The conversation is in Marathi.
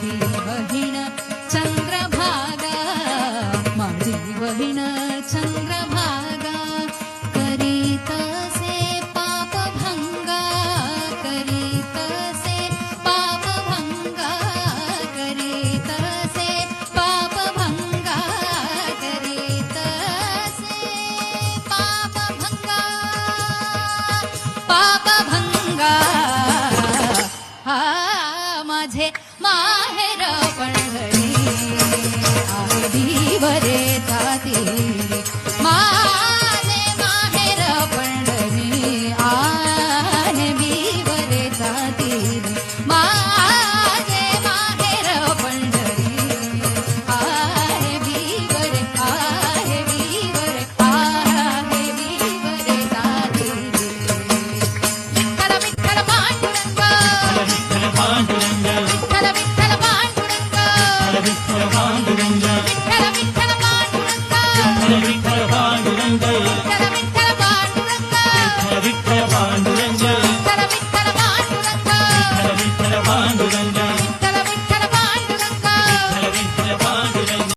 माझी बहीण चंद्रभागा, माझी बहीण चंद्रभागा, करीतसे पापभंगा, करीतसे पापभंगा, करीतसे पापभंगा, करीतसे पापभंगा, पापभंगा. हा माझे माहेर पंढरी, आहे भीवरे जाती, माझे माहेर पंढरी, आहे भीवरे जाती, माझे माहेर पंढरी, आहे भीवरे, आहे भीवरे, आहे भीवरे जाती. विठ्ठल विठ्ठल पांडुरंग, विठ्ठल पांडुरंग, विठ्ठल विठ्ठल पांडुरंग, विठ्ठल पांडुरंग, विठ्ठल विठ्ठल पांडुरंग, विठ्ठल पांडुरंग, विठ्ठल विठ्ठल पांडुरंग, विठ्ठल पांडुरंग, विठ्ठल विठ्ठल पांडुरंग, विठ्ठल पांडुरंग.